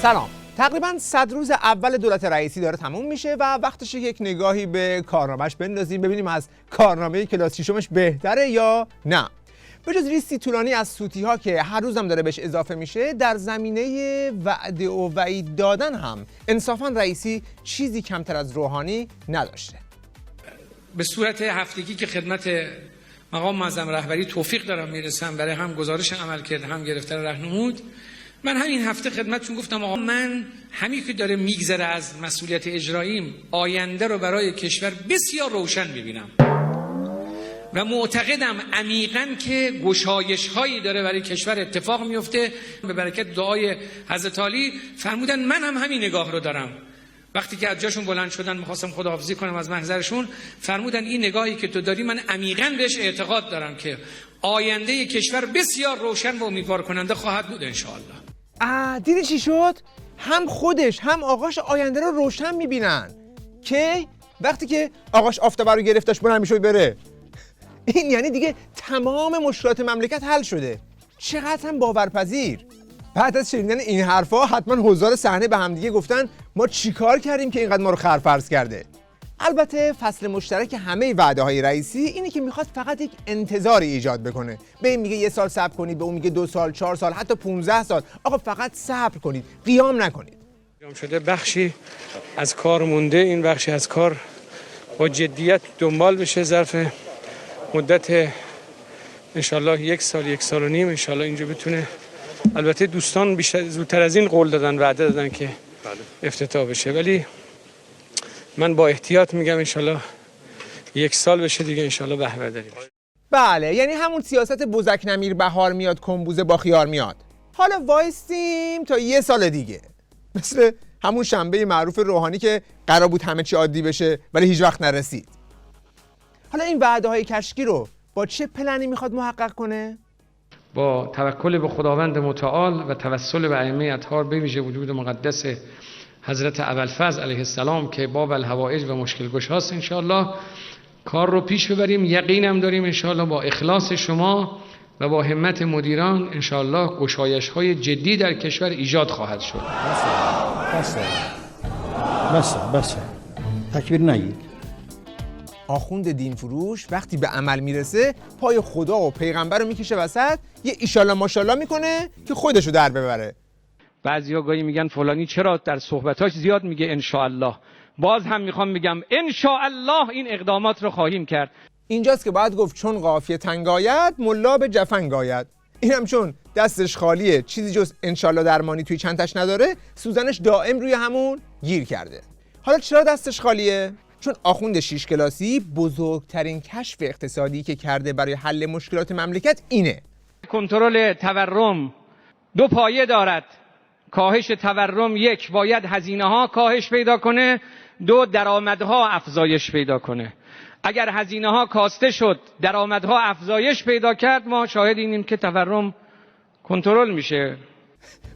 سلام. تقریباً 100 روز اول دولت رئیسی داره تموم میشه و وقتشه یک نگاهی به کارنامه‌اش بندازیم ببینیم از کارنامه کلاس ششمش بهتره یا نه. به جز لیستی طولانی از سوتی‌ها که هر روزم داره بهش اضافه میشه، در زمینه وعده و وعید دادن هم انصافاً رئیسی چیزی کمتر از روحانی نداشته. به صورت هفتگی که خدمت مقام معظم رهبری توفیق دارم میرسم برای هم گزارش عمل کرد هم گرفتن راهنمود، من همین هفته خدمتتون گفتم آقا من همین که داره میگذره از مسئولیت اجراییم آینده رو برای کشور بسیار روشن میبینم و معتقدم عمیقاً که گشایش هایی داره برای کشور اتفاق میفته. به برکت دعای حضرت علی فرمودن من هم همین نگاه رو دارم. وقتی که از جاشون بلند شدن می‌خواستم خداحافظی کنم از محضرشون، فرمودن این نگاهی که تو داری من عمیقاً بهش اعتقاد دارم که آینده کشور بسیار روشن و امیدوار کننده خواهد بود ان شاءالله. دیدی چی شد؟ هم خودش هم آقاش آینده رو روشن می‌بینن. کی؟ وقتی که آقاش آفتابه رو گرفت داشت بلند می‌شد بره. این یعنی دیگه تمام مشکلات مملکت حل شده. چقدر هم باورپذیر. بعد از شنیدن این حرفا حتما حضار صحنه به همدیگه گفتن ما چیکار کردیم که اینقدر ما رو خرفرز کرده. البته فصل مشترک همه وعده های رئیسی اینه که میخواد فقط یک انتظاری ایجاد بکنه. به این میگه 1 سال صبر کنید، به اون میگه 2 سال، 4 سال، حتی 15 سال. آقا فقط صبر کنید، قیام نکنید. قیام شده بخشی از کار مونده، این بخشی از کار با جدیت دنبال بشه. ظرف مدت انشالله 1 سال 1.5 سال انشالله اینجا بتونه. البته دوستان بیشتر زودتر از این قول دادن، وعده دادن که افتتاح بشه، ولی من با احتیاط میگم انشالله 1 سال بشه دیگه انشالله بهره داریم. بله، یعنی همون سیاست بزک نمیر بهار میاد کنبوزه با خیار میاد. حالا وایستیم تا 1 سال دیگه، مثل همون شنبه معروف روحانی که قرار بود همه چی عادی بشه ولی هیچ وقت نرسید. حالا این وعده های کشکی رو با چه پلنی میخواد محقق کنه؟ با توکل به خداوند متعال و توسل به ائمه اطهار، به ویژه وجود مقدس حضرت ابوالفضل علیه السلام که باب الحوائج و مشکل گشاست، انشاءالله کار رو پیش ببریم. یقینم داریم انشاءالله با اخلاص شما و با همت مدیران انشاءالله گشایش های جدی در کشور ایجاد خواهد شد. بس تکبیر نگید. آخوند دین فروش وقتی به عمل میرسه پای خدا و پیغمبر رو میکشه وسط، یه ایشالله ماشالله میکنه که خودشو در ببره. بعضیا گاهی میگن فلانی چرا در صحبتاش زیاد میگه انشاءالله. باز هم میخوام بگم انشاءالله این اقدامات رو خواهیم کرد. اینجاست که باید گفت چون قافیه تنگ آید ملا به جفنگ آید. اینم چون دستش خالیه، چیزی جز انشاءالله درمانی توی چنتش نداره، سوزنش دائم روی همون گیر کرده. حالا چرا دستش خالیه؟ چون آخوند 6 کلاسی بزرگترین کشف اقتصادی که کرده برای حل مشکلات مملکت اینه. کنترل تورم 2 پایه دارد. کاهش تورم 1 باید هزینه ها کاهش پیدا کنه، 2 درآمدها افزایش پیدا کنه. اگر هزینه ها کاسته شد، درآمدها افزایش پیدا کرد، ما شاهد اینیم که تورم کنترل میشه.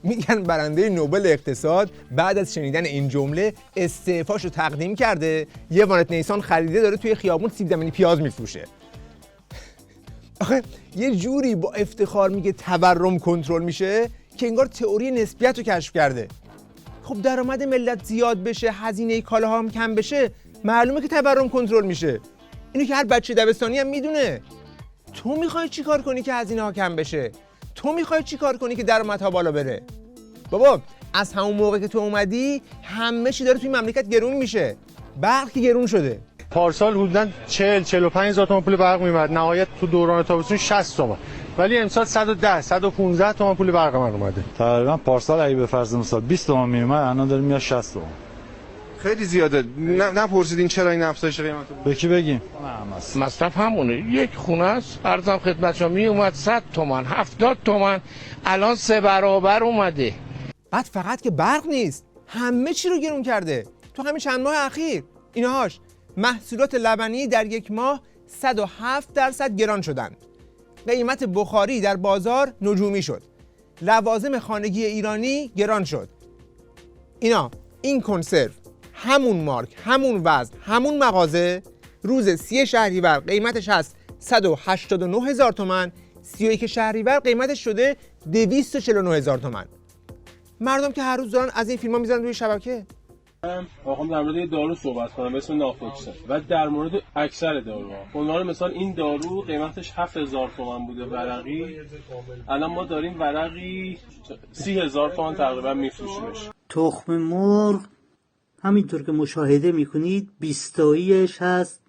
میگن برنده نوبل اقتصاد بعد از شنیدن این جمله استعفاشو تقدیم کرده، یه وانت نیسان خریده داره توی خیابون سیب زمینی پیاز میفروشه. آخه یه جوری با افتخار میگه تورم کنترل میشه که انگار تئوری نسبیت رو کشف کرده. خب درآمد ملت زیاد بشه، هزینه کالاها هم کم بشه، معلومه که تورم کنترل میشه. اینو که هر بچه دبستانی هم میدونه. تو میخوای چی کار کنی که هزینه ها کم بشه؟ تو میخوای چی کار کنی که درآمدها بالا بره؟ بابا از همون موقع که تو اومدی همه چی داره توی مملکت گرون میشه. برق که گرون شده. پارسال حدوداً 40-45 هزار تومان پول برق میومد، نهایت تو دوران تابستون 60 تومان، ولی امسال 110-115 تومان پول برق من اومده. تقریبا پارسال اگه به فرض مثال 20 تومان میومد الان داره میاد 60 تومان. خیلی زیاده. نپرسیدین چرا این افزایش قیمت بود؟ به کی بگیم؟ مصرف همونه. یک خونه است عرضم خدمت شما می اومد 100 تومان 70 تومان، الان 3 برابر اومده. بعد فقط که برق نیست، همه چی رو گرون کرده. تو همین چند ماه اخیر اینهاش محصولات لبنی در 1 ماه 107% گران شدن. قیمت بخاری در بازار نجومی شد. لوازم خانگی ایرانی گران شد. این کنسرو، همون مارک، همون وزن، همون مغازه، روز 30 شهریور قیمتش هست 189 هزار تومان، 31 شهریور قیمتش شده 249 هزار تومان. مردم که هر روز دارن از این فیلم‌ها میزنن روی شبکه. آقا در مورد یه دارو صحبت کنم به اسم نافوکسن و در مورد اکثر داروها. عنوان مثال این دارو قیمتش 7000 تومان بوده ورقی، الان ما داریم ورقی 30000 تومان تقریبا میفروشیمش. تخم مرغ همینطور که مشاهده میکنید 20 تاییش هست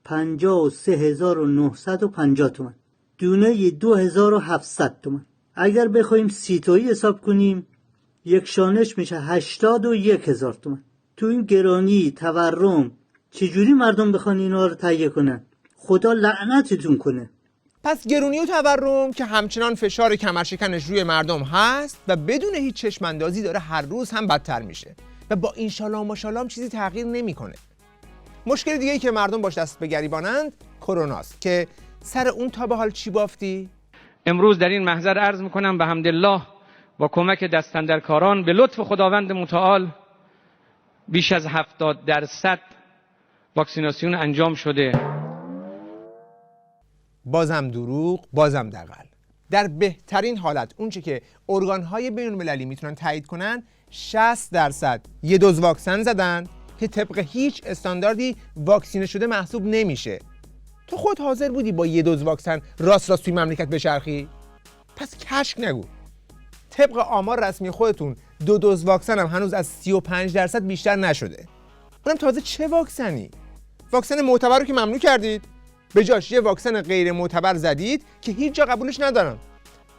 53950 تومان، دونه 2700 تومان. اگر بخوایم 30 تایی حساب کنیم یک شانش میشه 81000 تومان. تو این گرانی تورم چجوری مردم بخوان اینا رو تهیه کنن؟ خدا لعنتتون کنه. پس گرونی و تورم که همچنان فشار کمرشکنش روی مردم هست و بدون هیچ چشماندازی داره هر روز هم بدتر میشه و با اینشالله و ماشالله هم چیزی تغییر نمیکنه. مشکل دیگه‌ای که مردم باش دست به گریبانند کروناست که سر اون تا به حال چی بافتی؟ امروز در این محضر عرض میکنم به حمدالله با کمک دستاندرکاران به لطف خداوند متعال بیش از 70% واکسیناسیون انجام شده. بازم دروغ، بازم دغل. در بهترین حالت اونچه که ارگان‌های بین‌المللی میتونن تایید کنن 60% یه دوز واکسن زدن که طبق هیچ استانداردی واکسینه شده محسوب نمیشه. تو خود حاضر بودی با یه دوز واکسن راست توی مملکت بچرخی؟ پس کشک نگو. طبق آمار رسمی خودتون 2 دوز واکسن هم هنوز از 35% بیشتر نشده. اونم تازه چه واکسنی؟ واکسن معتبر رو که ممنوع کردید، به جاش یه واکسن غیر معتبر زدید که هیچ جا قبولش ندارن.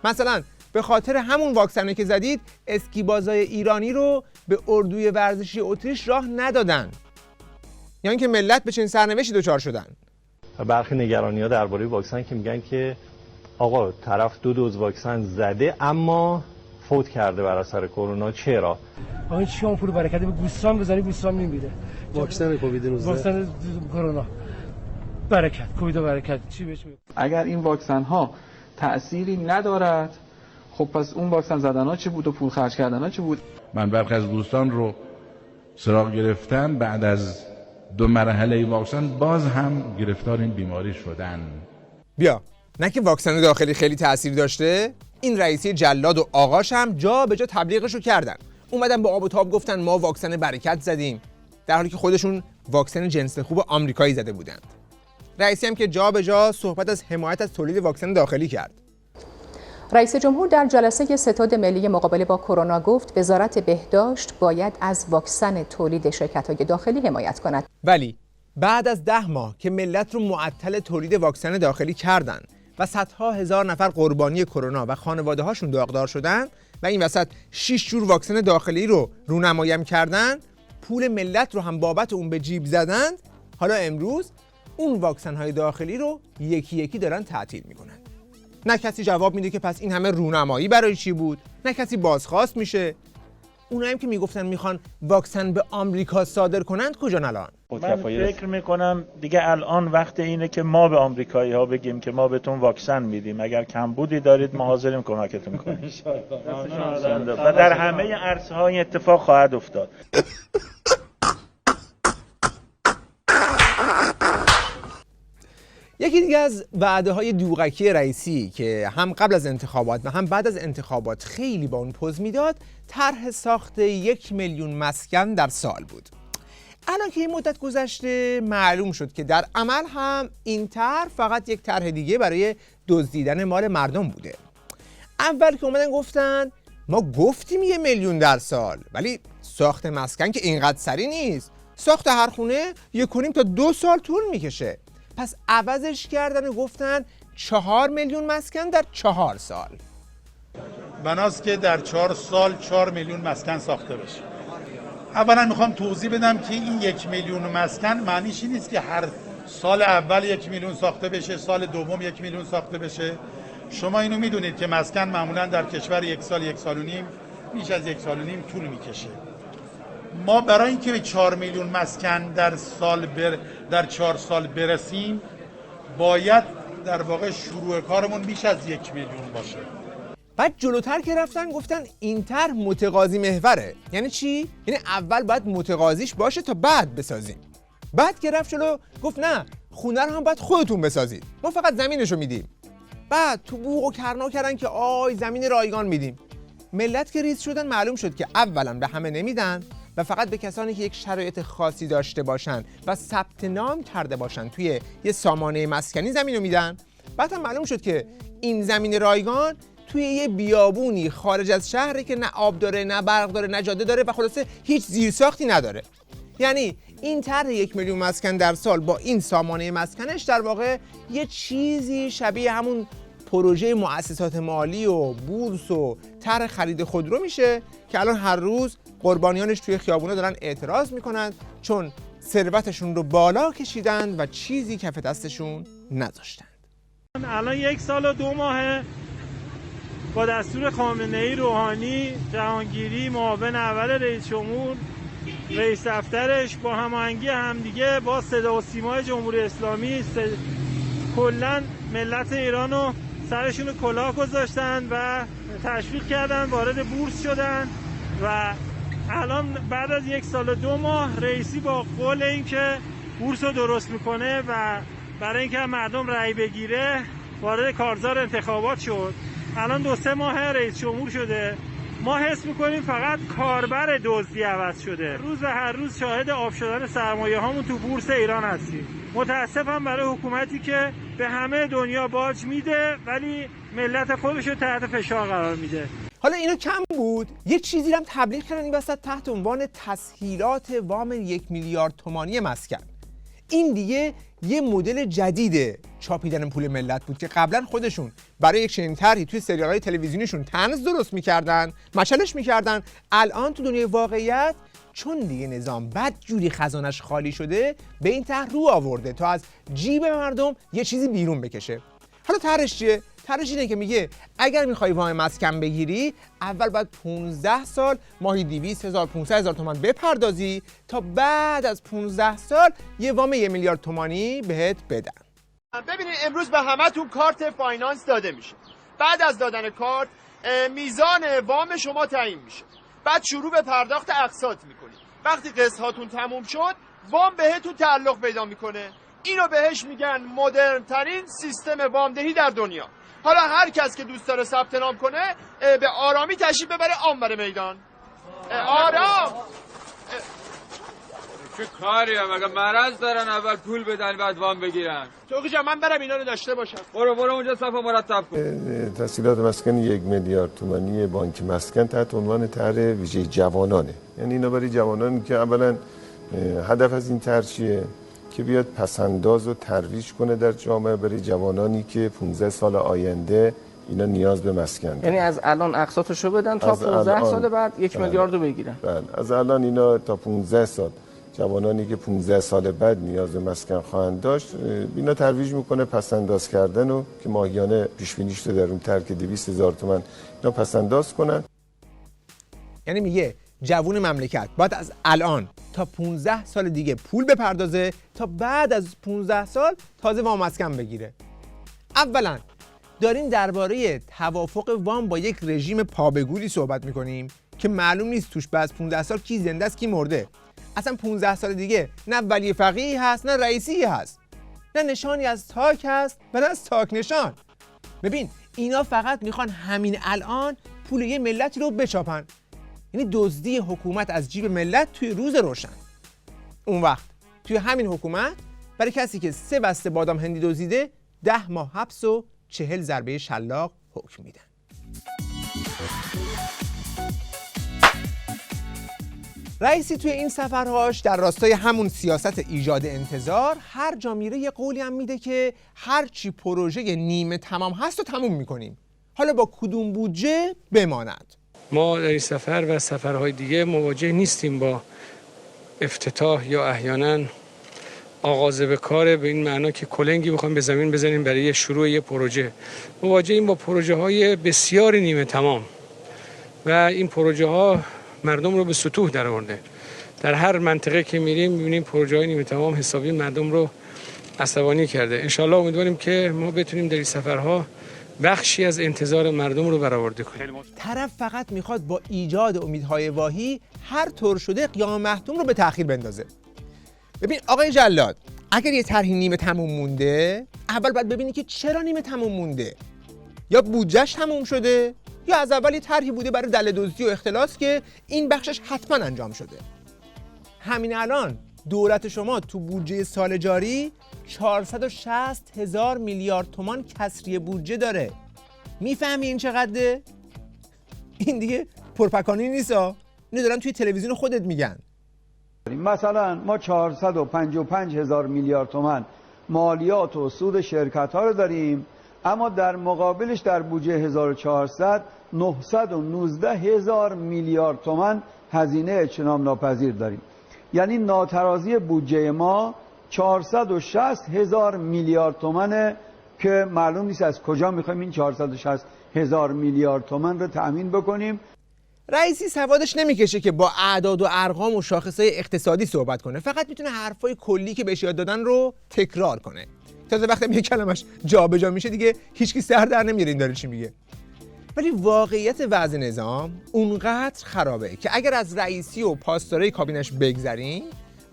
مثلا به خاطر همون واکسنی که زدید اسکیبازای ایرانی رو به اردوی ورزشی اتریش راه ندادن. یعنی که ملت به چنین سرنوشتی دچار شدن. برخی نگرانی‌ها درباره واکسن که میگن که آقا طرف 2 دوز واکسن زده اما فوت کرده بر اثر کرونا. چرا؟ آقا چی اون پول برکت به گوسفند بزنی گوسفند میمیره. واکسن کووید 19 واکسن کرونا برکت کووید برکت چی بهش میگه؟ اگر این واکسن ها تأثیری ندارد خب پس اون واکسن زدن ها چه بود و پول خرج کردن ها چه بود؟ من برخی از دوستان رو سراغ گرفتم بعد از 2 مرحله واکسن باز هم گرفتار این بیماری شدن. بیا نه که واکسن داخلی خیلی تأثیر داشته، این رئیسی جلاد و آقاش هم جا به جا تبلیغشو کردن. اومدن با آب و تاب گفتن ما واکسن برکت زدیم، در حالی که خودشون واکسن جنس خوب آمریکایی زده بودند. رئیسی هم که جا به جا صحبت از حمایت از تولید واکسن داخلی کرد. رئیس جمهور در جلسه ستاد ملی مقابله با کرونا گفت وزارت بهداشت باید از واکسن تولید شرکت‌های داخلی حمایت کند. ولی بعد از 10 ماه که ملت رو معطل تولید واکسن داخلی کردن و صدها هزار نفر قربانی کرونا و خانواده‌هاشون داغدار شدن و این وسط 6 جور واکسن داخلی رو رونمایی کردن، پول ملت رو هم بابت اون به جیب زدن، حالا امروز اون واکسن‌های داخلی رو یکی یکی دارن تعطیل میکنن. نه کسی جواب میده که پس این همه رونمایی برای چی بود، نه کسی بازخواست میشه. اونایی که میگفتن میخوان واکسن به آمریکا صادر کنند کجان الان؟ من فکر میکنم دیگه الان وقت اینه که ما به آمریکایی ها بگیم که ما بهتون واکسن میدیم، اگر کمبودی دارید ما حاضریم کمکتون کنیم و در همه عرصه ها این اتفاق خواهد افتاد. یکی دیگه از وعده‌های دوغکی رئیسی که هم قبل از انتخابات و هم بعد از انتخابات خیلی با اون پوز میداد، طرح ساخت 1 میلیون مسکن در سال بود. الان که این مدت گذشته معلوم شد که در عمل هم این طرح فقط یک طرح دیگه برای دزدیدن مال مردم بوده. اول که اومدن گفتن ما گفتیم 1 میلیون در سال، ولی ساخت مسکن که اینقدر سری نیست. ساخت هر خونه 1.5 تا 2 سال طول میکشه. پس عوضش کردن و گفتن 4 میلیون مسکن در 4 سال. بناست که در 4 سال 4 میلیون مسکن ساخته بشه. اولا میخوام توضیح بدم که این 1 میلیون مسکن معنیش این نیست که هر سال اول 1 میلیون ساخته بشه، سال دوم 1 میلیون ساخته بشه. شما اینو میدونید که مسکن معمولا در کشور 1 سال 1 سال و نیم، بیش از 1 سال و نیم طول میکشه. ما برای اینکه به 4 میلیون مسکن در 4 سال برسیم باید در واقع شروع کارمون بیش از 1 میلیون باشه. بعد جلوتر که رفتن گفتن این طرح متقاضی محوره. یعنی چی؟ یعنی اول باید متقاضیش باشه تا بعد بسازیم. بعد که رفت جلو گفت نه، خونه رو هم باید خودتون بسازید، ما فقط زمینشو میدیم. بعد تو بوق و کرنا کردن که آی زمین رایگان میدیم. ملت که ریز شدن معلوم شد که اولا به همه نمیدن و فقط به کسانی که یک شرایط خاصی داشته باشن و ثبت نام کرده باشن توی یه سامانه مسکنی زمین رو میدن. بعد هم معلوم شد که این زمین رایگان توی یه بیابونی خارج از شهری که نه آب داره، نه برق داره، نه جاده داره و خلاصه هیچ زیرساختی نداره. یعنی این طرح 1 میلیون مسکن در سال با این سامانه مسکنش در واقع یه چیزی شبیه همون پروژه مؤسسات مالی و بورس و طرح خرید خودرو میشه که الان هر روز قربانیانش توی خیابونا دارن اعتراض میکنن چون ثروتشون رو بالا کشیدن و چیزی کف دستشون نذاشتن. الان 1 سال و 2 ماهه با دستور خامنه‌ای، روحانی، جهانگیری، معاون اول رئیس جمهور، رئیس دفترش با هماهنگی همدیگه با صدا و سیمای جمهوری اسلامی کلاً ملت ایرانو سرشون کلاه گذاشتن و تشویق کردن، وارد بورس شدن و الان بعد از 1 سال و 2 ماه رئیسی با قول اینکه بورس رو درست میکنه و برای اینکه مردم رأی بگیره وارد کارزار انتخابات شد. الان 2-3 ماه رئیس جمهور شده. ما حس میکنیم فقط کاربر دزدی عوض شده. روز و هر روز شاهد آب شدن سرمایه هامون تو بورس ایران هستیم. متاسفم برای حکومتی که به همه دنیا باج میده ولی ملت خودش رو تحت فشار قرار میده. حالا اینو کم بود، یه چیزی هم تبلیغ کردن این وسط تحت عنوان تسهیلات وام 1 میلیارد تومانی مسکن. این دیگه یه مدل جدید چاپیدن پول ملت بود که قبلا خودشون برای یک چنین طرحی توی سریال‌های تلویزیونیشون طنز درست می‌کردن، مشالش می‌کردن. الان تو دنیای واقعیت چون دیگه نظام بدجوری خزانش خالی شده به این طرح رو آورده تا از جیب مردم یه چیزی بیرون بکشه. حالا طرحش چیه؟ طرحش اینه که میگه اگر میخوای وام مسکن بگیری اول باید 15 سال ماهی 200,000 500,000 تومان بپردازی تا بعد از 15 سال یه وام 1 میلیارد تومانی بهت بدن. ببینید امروز به همتون کارت فایننس داده میشه. بعد از دادن کارت میزان وام شما تعیین میشه. بعد شروع به پرداخت اقساط میکنید. وقتی قسط هاتون تموم شد وام بهتون تعلق پیدا میکنه. اینو بهش میگن مدرن ترین سیستم وامدهی در دنیا. حالا هر کس که دوست داره ثبت نام کنه به آرامی تشریف ببره آنور میدان. آرام. چه کاری هم اگه مرض دارن اول پول بدن بعد وام بگیرن. توقی جان من برم اینا رو داشته باشم. برو اونجا صفا مرتب کن. تسهیلات مسکن 1 میلیارد تومانی بانک مسکن تحت عنوان طرح ویژه جوانانه. یعنی اینا برای جوانانی که اولا هدف از این طرح چیه؟ که بیاد پسنداز و ترویج کنه در جامعه برای جوانانی که 15 سال آینده اینا نیاز به مسکن دارن. یعنی از الان اقساطشو بدن تا 15 سال بعد 1 میلیارد رو بگیرن. بله از الان اینا تا 15 سال جوانانی که 15 سال بعد نیاز به مسکن خواهند داشت اینا ترویج میکنه پسنداز کردن و که ماهیانه پیش بینی شده در اون طرح که 200,000 تومان اینا پسنداز کنن. یعنی میگه جوون مملکت باید از الان تا 15 سال دیگه پول بپردازه تا بعد از 15 سال تازه وام مسکن بگیره. اولا داریم درباره توافق وام با یک رژیم پابگولی صحبت میکنیم که معلوم نیست توش بعد 15 سال کی زنده است کی مرده. اصلا 15 سال دیگه نه ولی فقیهی هست نه رئیسی هست، نه نشانی از تاک هست و نه از تاک نشان. ببین اینا فقط میخوان همین الان پول یه ملتی رو بچاپن، یعنی دزدی حکومت از جیب ملت توی روز روشن. اون وقت توی همین حکومت برای کسی که 3 بسته بادام هندی دزدیده 10 ماه حبس و 40 ضربه شلاق حکم میدن. رئیسی توی این سفرهاش در راستای همون سیاست ایجاد انتظار هر جا میره یه قولی هم میده که هر چی پروژه نیمه تمام هست رو تموم میکنیم، حالا با کدوم بودجه بماند. ما در این سفر و سفرهای دیگه مواجه نیستیم با افتتاح یا احیانا آغاز به کار به این معنا که کلنگی بخوام به زمین بزنیم برای شروع یه پروژه. مواجهیم با پروژه های بسیار نیمه تمام و این پروژه ها مردم رو به سطوح در آورده. در هر منطقه که میریم میبینیم پروژه های نیمه تمام حسابی مردم رو عصبانی کرده. انشالله امیدواریم که ما بتونیم در این سفرها بخشی از انتظار مردم رو برآورده کنیم. طرف فقط میخواد با ایجاد امیدهای واهی هر طور شده قیام مهدوم رو به تأخیر بندازه. ببین آقای جلاد، اگر یه طرحی نیمه تموم مونده اول باید ببینی که چرا نیمه تموم مونده. یا بودجهش تموم شده یا از اول یه طرحی بوده برای دله‌دزدی و اختلاس که این بخشش حتما انجام شده. همین الان دولت شما تو بودجه سال جاری 460,000 میلیارد تومان کسری بودجه داره. میفهمی این چقدره؟ این دیگه پرپکانی نیستا، اینو دارن توی تلویزیون خودت میگن. مثلا ما 455,000 میلیارد تومان مالیات و سود شرکت ها رو داریم، اما در مقابلش در بودجه 1400 919,000 میلیارد تومان هزینه اجتناب ناپذیر داریم. یعنی ناترازی بودجه ما 460,000 میلیارد تومانه که معلوم نیست از کجا میخوایم این 460,000 میلیارد تومان رو تأمین بکنیم. رئیسی سوادش نمیکشه که با اعداد و ارقام و شاخصهای اقتصادی صحبت کنه، فقط میتونه حرفای کلی که بهش یاد دادن رو تکرار کنه. تازه وقتی یه کلمش جابجا میشه دیگه هیچکی سر در نمیاره این داره چی میگه. ولی واقعیت وضع نظام اونقدر خرابه که اگر از رئیسی و پاسدارای کابینش بگذریم،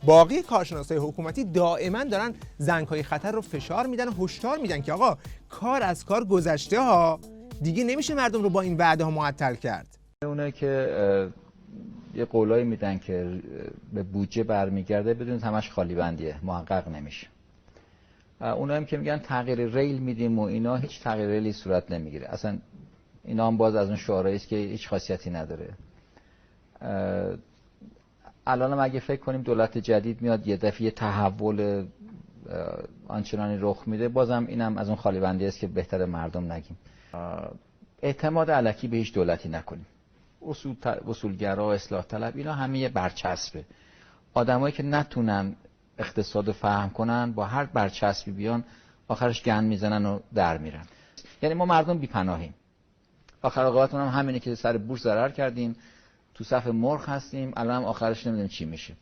باقی کارشناسای حکومتی دائما دارن زنگ‌های خطر رو فشار میدن و هشدار میدن که آقا کار از کار گذشته ها، دیگه نمیشه مردم رو با این وعده ها معطل کرد. اونه که یه قولایی میدن که به بودجه برمیگرده بدون همش خالی بندیه، محقق نمیشه. اونا هم که میگن تغییر ریل میدیم و اینا، هیچ تغییر ریلی صورت نمیگیره. اصلا اینا هم باز از اون شعارهایی است که هیچ خاصیتی نداره. الان اگه فکر کنیم دولت جدید میاد یه دفعه تحول آنچنانی رخ میده، بازم اینم از اون خالی بندی است که بهتره مردم نگیم. اعتماد الکی به هیچ دولتی نکنیم. اصولگرا، اصلاح طلب، اینا همه یه برچسبه. آدمایی که نتونن اقتصاد فهم کنن با هر برچسبی بیان آخرش گند میزنن و در میرن. یعنی ما مردم بی‌پناهیم. آخر عاقبتون هم همینه که سر بورس ضرر کردیم، تو صف مرغ هستیم، الان هم آخرش نمیدونیم چی میشه.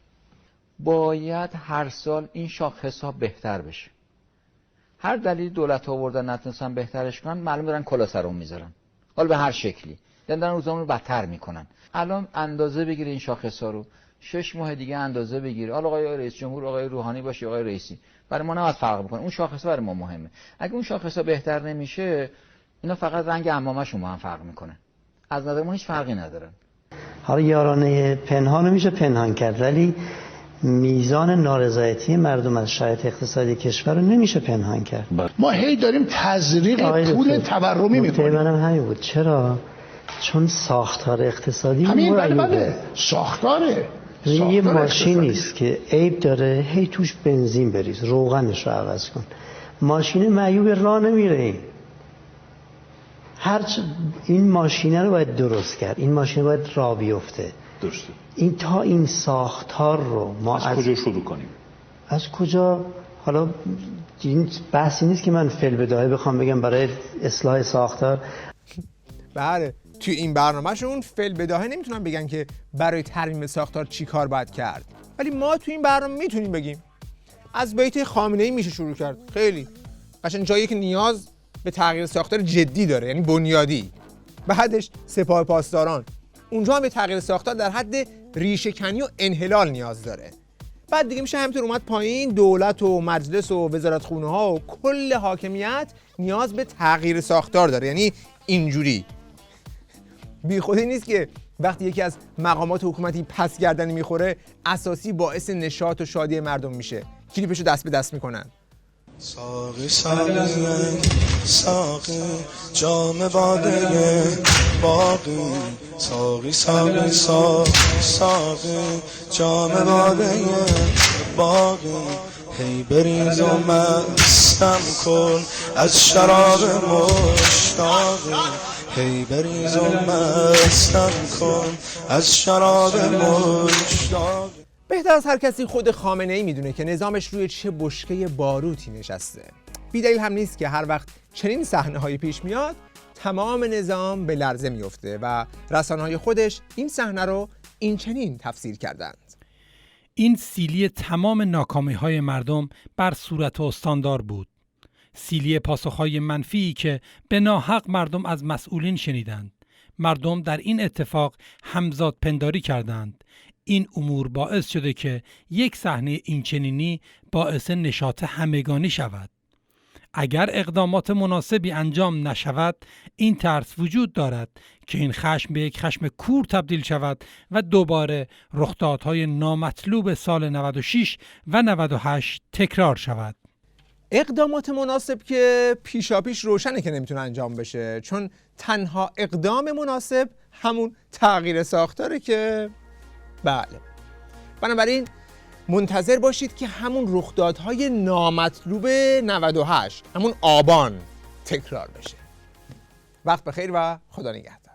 باید هر سال این شاخص ها بهتر بشه. هر دلیل دولت ها آوردن نتونستن بهترش کنن، معلوم دارن کلا سرمون میذارن. حالا به هر شکلی. یعنی دارن روزامون رو بدتر میکنن. الان اندازه بگیره این شاخص ها رو. 6 ماه دیگه اندازه بگیره. حالا آقای رئیس جمهور، آقای روحانی باشه، آقای رئیسی. برای ما نباید فرق بکنه. اون شاخص برای ما مهمه. اگه اون شاخص ها بهتر نمیشه، اینا فقط رنگ عمامه‌شون با هم فرق میکنه. از نظر ما هیچ فرقی ندارن. حالا یارانه پنهان میشه پنهان کرد، ولی میزان نارضایتی مردم از شرایط اقتصادی کشور رو نمیشه پنهان کرد. ما هی داریم تزریق پول تورمی میکنیم. منم همین بود. چرا؟ چون ساختار اقتصادی همین بله ساختاره. یه ماشین نیست که عیب داره هی توش بنزین بریز، روغنش رو عوض کن. ماشین معیوب راه نمیره. این ماشینه رو باید درست کرد، این ماشین باید راه بیفته. درسته. این تا این ساختار رو ما از کجا شروع کنیم؟ از کجا؟ حالا این بحثی نیست که من فعل بداهه بخوام بگم برای اصلاح ساختار. بله، توی این برنامهشون فعل بداهه نمیتونن بگن که برای ترمیم ساختار چی کار باید کرد، ولی ما توی این برنامه میتونیم بگیم. از بیت خامنه‌ای میشه شروع کرد. خیلی قشنگ جایی که نیاز به تغییر ساختار جدی داره، یعنی بنیادی. بعدش سپاه پاسداران، اونجا هم به تغییر ساختار در حد ریشه‌کنی و انحلال نیاز داره. بعد دیگه میشه همینطور اومد پایین، دولت و مجلس و وزارتخونه ها و کل حاکمیت نیاز به تغییر ساختار داره، یعنی اینجوری. بی خودی نیست که وقتی یکی از مقامات حکومتی پس گردنی میخوره، اساسی باعث نشاط و شادی مردم میشه. کلیپشو دست به دست میکنن. ساقی ساقی ساقی جام باده باقی ساقی ساقی ساقی جام باده باقی هی بریز و مستم کن از شراب مشتاقی هی بریز و مستم کن از شراب مشتاقی. بهتر از هر کسی خود خامنه‌ای میدونه که نظامش روی چه بشکه باروتی نشسته. بی‌دلیل هم نیست که هر وقت چنین صحنه‌هایی پیش میاد، تمام نظام به لرزه میفته و رسانه‌های خودش این صحنه رو این چنین تفسیر کردند. این سیلی تمام ناکامی‌های مردم بر صورت و استاندار بود. سیلی پاسخ‌های منفی که به ناحق مردم از مسئولین شنیدند. مردم در این اتفاق همزاد پنداری کردند. این امور باعث شده که یک صحنه اینچنینی باعث نشاط همگانی شود. اگر اقدامات مناسبی انجام نشود این ترس وجود دارد که این خشم به یک خشم کور تبدیل شود و دوباره رخدادهای نامطلوب سال 96 و 98 تکرار شود. اقدامات مناسب که پیشاپیش روشنه که نمیتونه انجام بشه، چون تنها اقدام مناسب همون تغییر ساختاره که بله. بنابراین منتظر باشید که همون رخدادهای نامطلوب 98 همون آبان تکرار بشه. وقت بخیر و خدا نگهدار.